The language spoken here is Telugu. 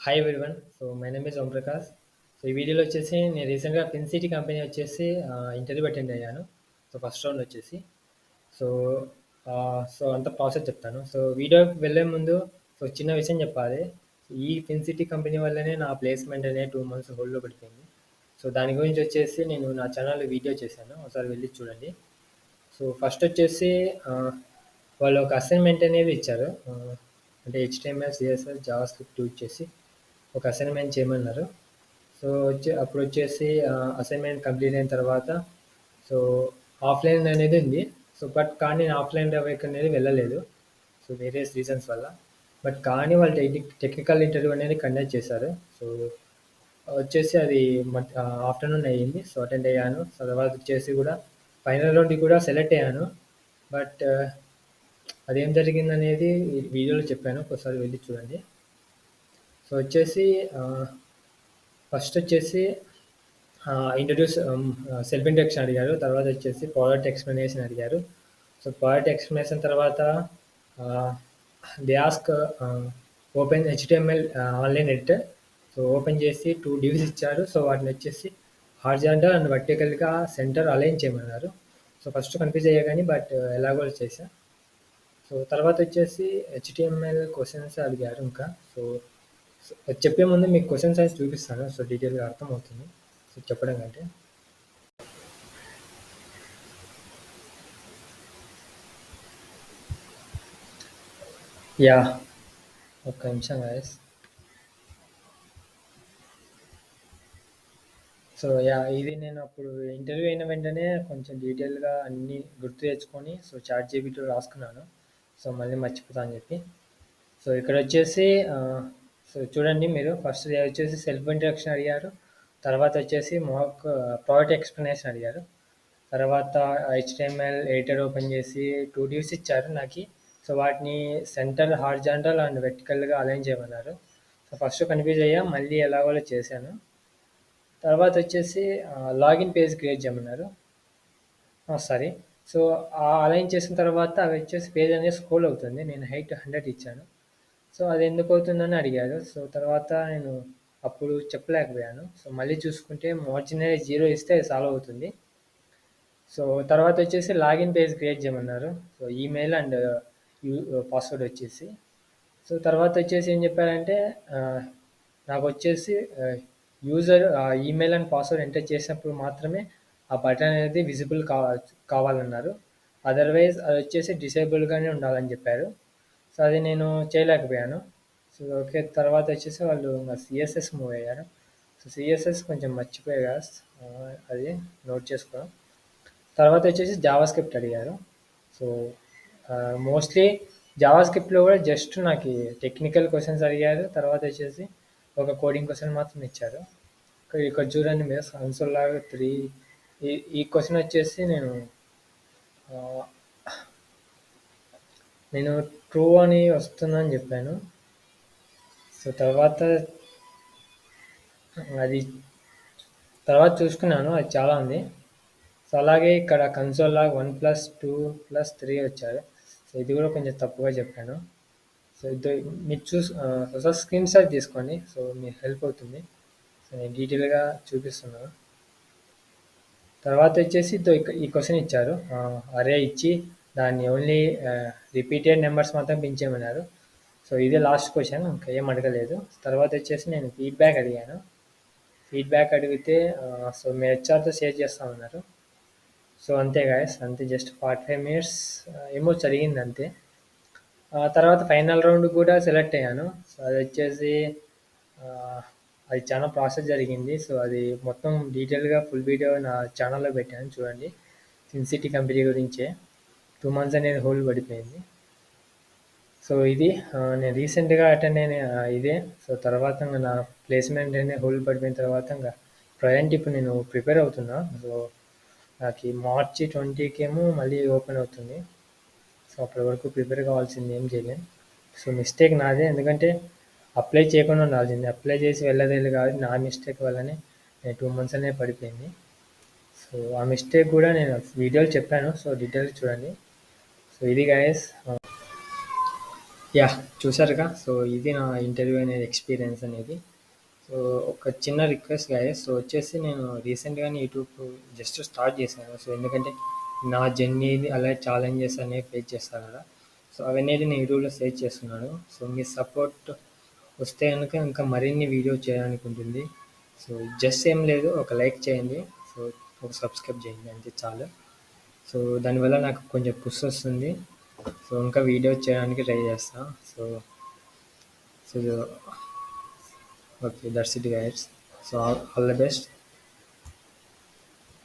Hi everyone. So my name is Om Prakash. So ఈ వీడియోలో వచ్చేసి నేను రీసెంట్‌గా ఫిన్సిటీ కంపెనీ వచ్చేసి ఇంటర్వ్యూ అటెండ్ అయ్యాను. సో ఫస్ట్ రౌండ్ వచ్చేసి. సో అంత ప్రాసెస్ చెప్తాను. సో వీడియోకి వెళ్ళే ముందు చిన్న విషయం చెప్పాలి. ఈ ఫిన్సిటీ కంపెనీ వల్లనే నా ప్లేస్‌మెంట్ అనేది 2 మంత్స్ హోల్డ్‌లో పడిపోయింది. సో దాని గురించి వచ్చేసి నేను నా ఛానల్‌లో వీడియో చేశాను. ఒకసారి వెళ్లి చూడండి. సో ఫస్ట్ వచ్చేసి వాళ్ళు ఒక అసైన్‌మెంట్ అనేది ఇచ్చారు. అంటే హెచ్‌టీఎంఎల్, సీఎస్ఎస్, జావాస్క్రిప్ట్ యూజ్ చేసి ఒక అసైన్‌మెంట్ చేయమన్నారు. సో అప్పుడొచ్చేసి అసైన్‌మెంట్ కంప్లీట్ అయిన తర్వాత సో ఆఫ్‌లైన్ అనేది ఉంది. సో కానీ నేను ఆఫ్‌లైన్ అనేది వెళ్ళలేదు. సో వేరియస్ రీజన్స్ వల్ల. కానీ వాళ్ళు టెక్నికల్ ఇంటర్వ్యూ అనేది కండక్ట్ చేశారు. సో వచ్చేసి అది ఆఫ్టర్‌నూన్ అయ్యింది. సో అటెండ్ అయ్యాను. సో తర్వాత వచ్చేసి కూడా ఫైనల్ రౌండ్‌కి కూడా సెలెక్ట్ అయ్యాను. బట్ అదేం జరిగిందనేది ఈ వీడియోలో చెప్పాను. ఒకసారి వెళ్లి చూడండి. సో వచ్చేసి ఫస్ట్ వచ్చేసి ఇంట్రడ్యూస్ సెల్ఫ్ ఇంట్రడక్షన్ అడిగారు. తర్వాత వచ్చేసి ప్రోడక్ట్ ఎక్స్ప్లెనేషన్ అడిగారు. సో ప్రోడక్ట్ ఎక్స్ప్లెనేషన్ తర్వాత they ask open HTML online editor. So open చేసి 2 డివ్స్ ఇచ్చారు. సో వాటిని వచ్చేసి హారిజాంటల్ అండ్ వర్టికల్గా సెంటర్ అలైన్ చేయమన్నారు. సో ఫస్ట్ కన్ఫ్యూజ్ అయ్యా కానీ బట్ ఎలాగో చేశా. సో తర్వాత వచ్చేసి హెచ్టిఎంఎల్ క్వశ్చన్స్ అడిగారు ఇంకా. సో చెప్పే ముందు మీకు క్వశ్చన్స్ అయితే చూపిస్తాను. సో డీటెయిల్గా అర్థమవుతుంది. సో చెప్పడం కంటే యా ఒక్క నిమిషం గాయస్. సో ఇది నేను అప్పుడు ఇంటర్వ్యూ అయిన వెంటనే కొంచెం డీటెయిల్గా అన్నీ గుర్తు తెచ్చుకొని సో చాట్ జీపీటీలో రాసుకున్నాను. సో మళ్ళీ మర్చిపోతా అని చెప్పి. సో ఇక్కడ వచ్చేసి సో చూడండి మీరు ఫస్ట్ వచ్చేసి సెల్ఫ్ ఇంట్రడక్షన్ అడిగారు. తర్వాత వచ్చేసి మాక్ ప్రోడక్ట్ ఎక్స్ప్లెనేషన్ అడిగారు. తర్వాత హెచ్టిఎంఎల్ ఎడిటర్ ఓపెన్ చేసి 2 డివ్స్ ఇచ్చారు నాకు. సో వాటిని సెంటర్ హారిజాంటల్ అండ్ వెర్టికల్గా అలైన్ చేయమన్నారు. సో ఫస్ట్ కన్ఫ్యూజ్ అయ్యా, మళ్ళీ ఎలాగోలా చేశాను. తర్వాత వచ్చేసి లాగిన్ పేజ్ క్రియేట్ చేయమన్నారు. సారీ. సో అలైన్ చేసిన తర్వాత అవి వచ్చేసి పేజ్ అనేది స్క్రోల్ అవుతుంది. నేను హైట్ 100 ఇచ్చాను. సో అది ఎందుకు అవుతుందని అడిగారు. సో తర్వాత నేను అప్పుడు చెప్పలేకపోయాను. సో మళ్ళీ చూసుకుంటే మార్జిన్ అనేది 0 ఇస్తే అది సాల్వ్ అవుతుంది. సో తర్వాత వచ్చేసి లాగిన్ పేజ్ క్రియేట్ చేయమన్నారు. సో ఈమెయిల్ అండ్ పాస్వర్డ్ వచ్చేసి. సో తర్వాత వచ్చేసి ఏం చెప్పారంటే నాకు వచ్చేసి user email and password enter చేసినప్పుడు మాత్రమే ఆ బటన్ అనేది విజిబుల్ కావాలన్నారు. అదర్వైజ్ అది వచ్చేసి డిసేబుల్గానే ఉండాలని చెప్పారు. సో అది నేను చేయలేకపోయాను. So okay. తర్వాత వచ్చేసి వాళ్ళు సిఎస్ఎస్ మూవ్ అయ్యారు. సో సిఎస్ఎస్ కొంచెం మర్చిపోయా, అది నోట్ చేసుకోవడం. తర్వాత వచ్చేసి జావా స్క్రిప్ట్ అడిగారు. సో మోస్ట్లీ జావా స్క్రిప్ట్లో కూడా జస్ట్ నాకు టెక్నికల్ క్వశ్చన్స్ అడిగారు. తర్వాత వచ్చేసి ఒక కోడింగ్ క్వశ్చన్ మాత్రం ఇచ్చారు. ఇక్కడ చూడండి మీరు కన్సోల్ లాగా 3 ఈ క్వశ్చన్ వచ్చేసి నేను ట్రూ అని వస్తుందని చెప్పాను. సో తర్వాత అది చూసుకున్నాను, అది చాలా ఉంది. సో అలాగే ఇక్కడ కన్సోల్ లాగ్ 1+2+3 వచ్చారు. సో ఇది కూడా కొంచెం తప్పుగా చెప్పాను. సో మీరు ఒకసారి స్క్రీన్ షాట్ తీసుకోండి. సో మీకు హెల్ప్ అవుతుంది. సో నేను డీటెయిల్గా చూపిస్తున్నాను. తర్వాత వచ్చేసి ఈ క్వశ్చన్ ఇచ్చారు. అరే ఇచ్చి దాన్ని ఓన్లీ రిపీటెడ్ నెంబర్స్ మాత్రం పెంచేయమన్నారు. సో ఇదే లాస్ట్ క్వశ్చన్, ఇంకా ఏం అడగలేదు. తర్వాత వచ్చేసి నేను ఫీడ్బ్యాక్ అడిగాను. ఫీడ్బ్యాక్ అడిగితే సో మీ హెచ్ఆర్తో షేర్ చేస్తామన్నారు. సో అంతే గాయస్, అంతే. జస్ట్ 45 మినిట్స్ ఏమో జరిగింది అంతే. తర్వాత ఫైనల్ రౌండ్ కూడా సెలెక్ట్ అయ్యాను. సో అది వచ్చేసి అది చాలా ప్రాసెస్ జరిగింది. సో అది మొత్తం డీటెయిల్గా ఫుల్ వీడియో నా ఛానల్లో పెట్టాను, చూడండి. ఫిన్సిటీ కంపెనీ గురించే 2 మంత్స్ అనేది హోల్డ్ పడిపోయింది. సో ఇది నేను రీసెంట్గా అటెండ్ అయిన ఇదే. సో తర్వాత నా ప్లేస్మెంట్ అనేది హోల్డ్ పడిపోయిన తర్వాత ఇంకా ప్రజెంట్ ఇప్పుడు నేను ప్రిపేర్ అవుతున్నా. సో నాకు మార్చి 20కి ఏమో మళ్ళీ ఓపెన్ అవుతుంది. సో అప్పటి వరకు ప్రిపేర్ కావాల్సింది, ఏం చేయలేను. సో మిస్టేక్ నాదే, ఎందుకంటే అప్లై చేయకుండా ఉండాల్సింది. అప్లై చేసి వెళ్ళలేదు కాబట్టి నా మిస్టేక్ వల్లనే 2 మంత్స్ అనేది పడిపోయింది. సో ఆ మిస్టేక్ కూడా నేను వీడియోలో చెప్పాను. సో డీటెయిల్స్ చూడండి. సో ఇది గైస్. యాహ్! చూసారుగా. సో, ఇది నా ఇంటర్వ్యూ అనేది ఎక్స్‌పీరియన్స్ అనేది. సో, ఒక చిన్న రిక్వెస్ట్ గైస్. సో, వచ్చేసి నేను రీసెంట్‌గానే యూట్యూబ్ జస్ట్ స్టార్ట్ చేశాను. సో, ఎందుకంటే నా జర్నీని అలాగే ఛాలెంజెస్ అనేవి ఫేస్ చేస్తాను కదా! సో, అవనేది నేను యూట్యూబ్‌లో షేర్ చేస్తున్నాను. సో, మీ సపోర్ట్ వస్తే గనుక ఇంకా మరిన్ని వీడియో చేయడానికి ఉంటుంది. సో, జస్ట్ ఏం లేదు, ఒక లైక్ చేయండి. సో, ఒక సబ్స్క్రైబ్ చేయండి అంతే చాలు. సో, దానివల్ల నాకు కొంచెం పుష్ వస్తుంది. సో, ఇంకా వీడియో చేయడానికి ట్రై చేస్తా. So, so okay, that's it guys. So, all the best.